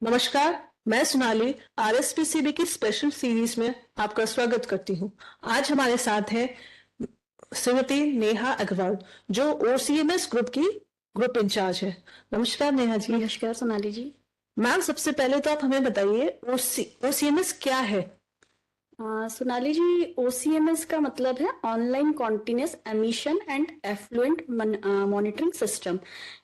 नमस्कार। मैं सोनाली आरएसपीसीबी की स्पेशल सीरीज में आपका स्वागत करती हूँ। आज हमारे साथ है श्रीमती नेहा अग्रवाल, जो ओसीएमएस ग्रुप की ग्रुप इंचार्ज है। नमस्कार नेहा जी। नमस्कार सोनाली जी। मैम, सबसे पहले तो आप हमें बताइए ओसीएमएस क्या है। सोनाली जी, ओसीएमएस का मतलब है online continuous emission and effluent monitoring system.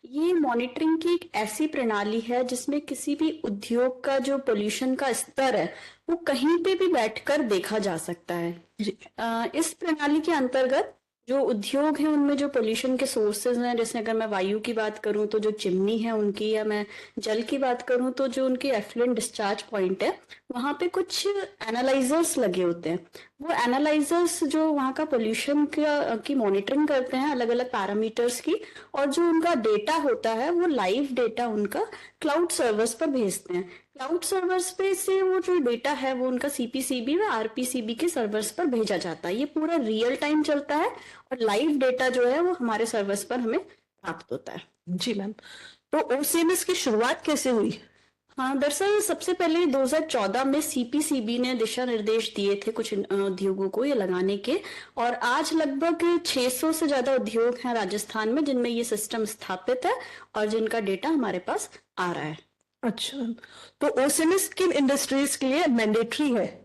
ये मॉनिटरिंग की एक ऐसी प्रणाली है जिसमें किसी भी उद्योग का जो पोल्यूशन का स्तर है वो कहीं पे भी बैठकर देखा जा सकता है। इस प्रणाली के अंतर्गत जो उद्योग हैं उनमें जो पोल्यूशन के सोर्सेज हैं, जैसे अगर मैं वायु की बात करूं तो जो चिमनी है उनकी, या मैं जल की बात करूं तो जो उनके एफ्लुएंट डिस्चार्ज पॉइंट है वहां पे कुछ एनालाइजर्स लगे होते हैं। वो एनालाइजर्स जो वहाँ का पोल्यूशन की मॉनिटरिंग करते हैं अलग अलग पैरामीटर्स की, और जो उनका डेटा होता है वो लाइव डेटा उनका क्लाउड सर्वर्स पर भेजते हैं। क्लाउड सर्वर्स पे से वो जो डेटा है वो उनका सीपीसीबी व आरपीसीबी के सर्वर्स पर भेजा जाता है। ये पूरा रियल टाइम चलता है और लाइव डेटा जो है वो हमारे सर्वर्स पर हमें प्राप्त होता है। जी मैम, तो ओसीएमएस की शुरुआत कैसे हुई? हाँ, दरअसल सबसे पहले 2014 में सीपीसीबी ने दिशा निर्देश दिए थे कुछ उद्योगों को ये लगाने के, और आज लगभग 600 से ज्यादा उद्योग हैं राजस्थान में जिनमें ये सिस्टम स्थापित है और जिनका डेटा हमारे पास आ रहा है। अच्छा, तो ओसीएमएस किन इंडस्ट्रीज के लिए मैंडेटरी है?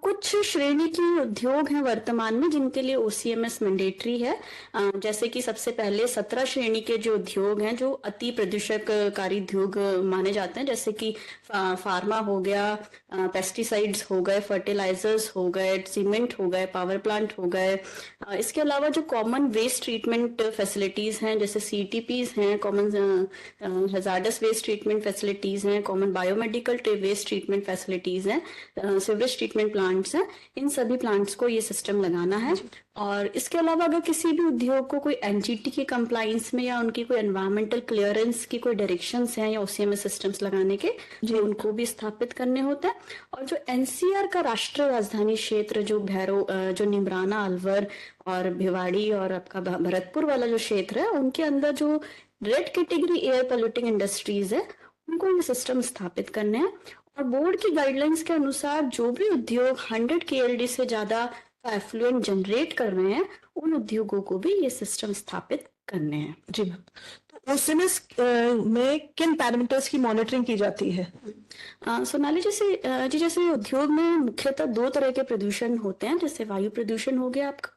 कुछ श्रेणी के उद्योग हैं वर्तमान में जिनके लिए ओसीएमएस मैंडेटरी है। जैसे कि सबसे पहले 17 श्रेणी के जो उद्योग हैं जो अति प्रदूषककारी उद्योग माने जाते हैं, जैसे कि फार्मा हो गया, पेस्टिसाइड्स हो गए, फर्टिलाइजर्स हो गए, सीमेंट हो गए, पावर प्लांट हो गए। इसके अलावा जो कॉमन वेस्ट ट्रीटमेंट फैसिलिटीज हैं जैसे सीटीपीज हैं, common hazardous waste treatment facilities हैं, common biomedical waste treatment facilities हैं, सिवरेज ट्रीटमेंट प्लांट्स हैं, इन सभी प्लांट्स को ये सिस्टम लगाना है। और इसके अलावा अगर किसी भी उद्योग को कोई एनजीटी के कंप्लाइंस में या उनकी कोई एनवायरमेंटल क्लियरेंस की कोई डायरेक्शंस हैं या ओसीएमएस सिस्टम्स लगाने के, जो उनको भी स्थापित करने होते हैं। और जो एनसीआर का राष्ट्रीय राजधानी क्षेत्र जो जो निमराना, अलवर और भिवाड़ी और आपका भरतपुर वाला जो क्षेत्र है, उनके अंदर जो red category air polluting industries है उनको ये सिस्टम स्थापित करने हैं। और बोर्ड की गाइडलाइंस के अनुसार जो भी उद्योग 100 केएलडी से ज्यादा का एफ्लुएंट जनरेट कर रहे हैं उन उद्योगों को भी ये सिस्टम स्थापित करने हैं। जी मैम, तो ओसीएमएस में किन पैरामीटर्स की मॉनिटरिंग की जाती है? सोनाली, जैसे उद्योग में मुख्यतः दो तरह के प्रदूषण होते हैं। जैसे वायु प्रदूषण हो गया आपका,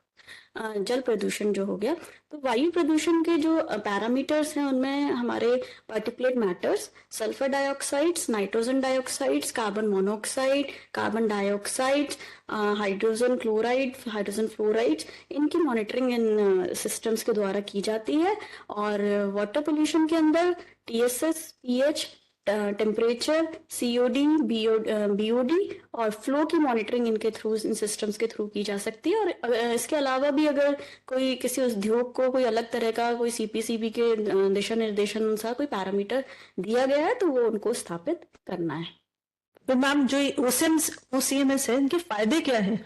जल प्रदूषण जो हो गया। तो वायु प्रदूषण के जो पैरामीटर्स हैं उनमें हमारे particulate matters, sulphur dioxides, nitrogen dioxides, carbon monoxide, carbon dioxide, hydrogen chloride, hydrogen fluoride, इनकी मॉनिटरिंग इन सिस्टम्स के द्वारा की जाती है। और वाटर पोल्यूशन के अंदर TSS, pH, temperature, COD, BOD और फ्लो की मॉनिटरिंग इनके थ्रू, इन सिस्टम्स के थ्रू की जा सकती है। और इसके अलावा भी अगर कोई किसी उद्योग को कोई अलग तरह का कोई सीपीसीबी के दिशा निर्देशन अनुसार कोई पैरामीटर दिया गया है तो वो उनको स्थापित करना है। तो मैम, जो ओसीएमएस है, इनके फायदे क्या हैं?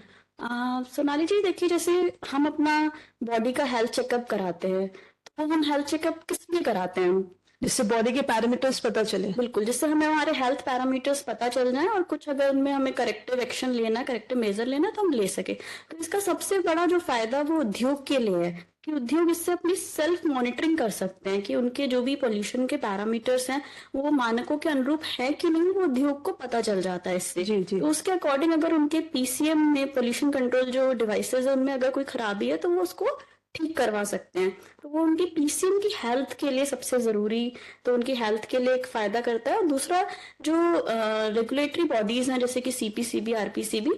सोनाली जी, देखिए जैसे हम अपना बॉडी का हेल्थ चेकअप कराते हैं, तो हम हेल्थ चेकअप किस लिए कराते हैं? जिससे बॉडी के पैरामीटर्स पता चले। बिल्कुल, जिससे हमें हमारे हेल्थ पैरामीटर्स पता चल जाए और कुछ अगर उनमें हमें करेक्टिव एक्शन लेना, करेक्टिव मेजर लेना तो हम ले सके। तो इसका सबसे बड़ा जो फायदा वो उद्योग के लिए है कि उद्योग इससे अपनी सेल्फ मॉनिटरिंग कर सकते हैं कि उनके जो भी पोल्यूशन के पैरामीटर्स हैं वो मानकों के अनुरूप है कि नहीं, वो उद्योग को पता चल जाता है इससे। जी जी। तो उसके अकॉर्डिंग अगर उनके पीसीएम में, पोल्यूशन कंट्रोल जो डिवाइसेज है उनमें अगर कोई खराबी है तो वो उसको ठीक करवा सकते हैं। तो वो उनकी पीसीएम की हेल्थ के लिए सबसे जरूरी, तो उनकी हेल्थ के लिए एक फायदा करता है। और दूसरा, जो रेगुलेटरी बॉडीज हैं जैसे कि सीपीसीबी, आरपीसीबी,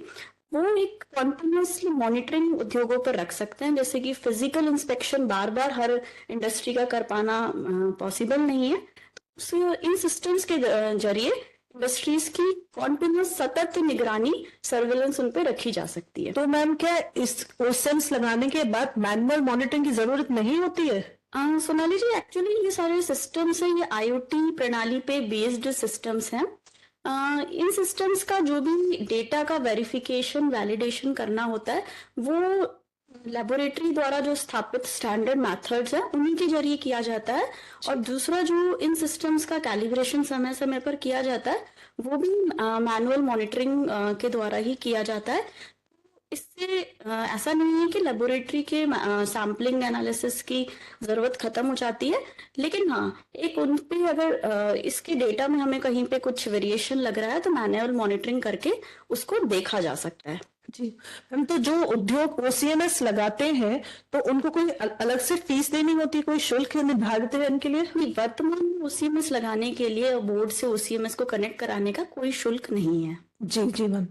वो एक कॉन्टिन्यूसली मॉनिटरिंग उद्योगों पर रख सकते हैं। जैसे कि फिजिकल इंस्पेक्शन बार बार हर इंडस्ट्री का कर पाना पॉसिबल नहीं है, तो इन सिस्टम्स के जरिए इंडस्ट्रीज की कॉन्टिन्यूस सतत निगरानी, सर्वेलेंस उन पे रखी जा सकती है। तो मैम, क्या इस ओसेंस लगाने के बाद मैनुअल मॉनिटरिंग की जरूरत नहीं होती है? सोनाली जी, एक्चुअली ये सारे सिस्टम्स हैं, ये आईओटी प्रणाली पे बेस्ड सिस्टम्स हैं। इन सिस्टम्स का जो भी डेटा का वेरिफिकेशन, वैलिडेशन करना होता है वो लेबोरेटरी द्वारा जो स्थापित स्टैंडर्ड मेथड्स है उन्हीं के जरिए किया जाता है। और दूसरा, जो इन सिस्टम्स का कैलिब्रेशन समय समय पर किया जाता है वो भी मैनुअल मॉनिटरिंग के द्वारा ही किया जाता है। इससे ऐसा नहीं है कि लेबोरेटरी के सैम्पलिंग एनालिसिस की जरूरत खत्म हो जाती है, लेकिन हाँ, एक उन पे अगर इसके डेटा में हमें कहीं पे कुछ वेरिएशन लग रहा है तो मैनुअल मॉनिटरिंग करके उसको देखा जा सकता है। जी मैम, तो जो उद्योग ओसीएमएस लगाते हैं तो उनको कोई अलग से फीस देनी होती है, कोई शुल्क निर्धारित है इनके लिए? नहीं, वर्तमान में ओसीएमएस लगाने के लिए बोर्ड से ओसीएमएस को कनेक्ट कराने का कोई शुल्क नहीं है। जी जी मैम।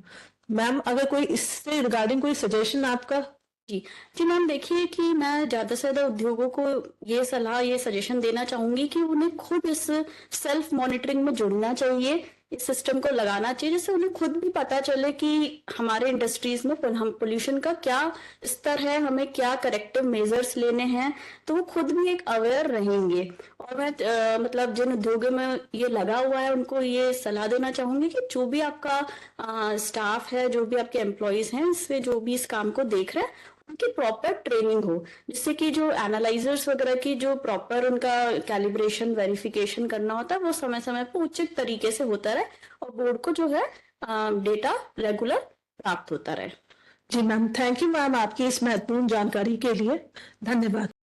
मैम, अगर कोई इससे रिगार्डिंग कोई सजेशन आपका? जी जी मैम, देखिए कि मैं ज्यादा से ज्यादा उद्योगों को ये सलाह, ये सजेशन देना चाहूंगी कि उन्हें खुद इस सेल्फ मॉनिटरिंग में जुड़ना चाहिए, इस सिस्टम को लगाना चाहिए, जिससे उन्हें खुद भी पता चले कि हमारे इंडस्ट्रीज में हम पोल्यूशन का क्या स्तर है, हमें क्या करेक्टिव मेजर्स लेने हैं, तो वो खुद भी एक अवेयर रहेंगे। और मैं मतलब जिन उद्योगों में ये लगा हुआ है उनको ये सलाह देना चाहूंगी कि जो भी आपका स्टाफ है, जो भी आपके एम्प्लॉयज हैं, इससे जो भी इस काम को देख रहे हैं, उनकी प्रॉपर ट्रेनिंग हो, जिससे कि जो एनालाइजर्स वगैरह की जो प्रॉपर उनका कैलिब्रेशन वेरिफिकेशन करना होता है वो समय समय पर उचित तरीके से होता रहे और बोर्ड को जो है डेटा रेगुलर प्राप्त होता रहे। जी मैम, थैंक यू मैम आपकी इस महत्वपूर्ण जानकारी के लिए। धन्यवाद।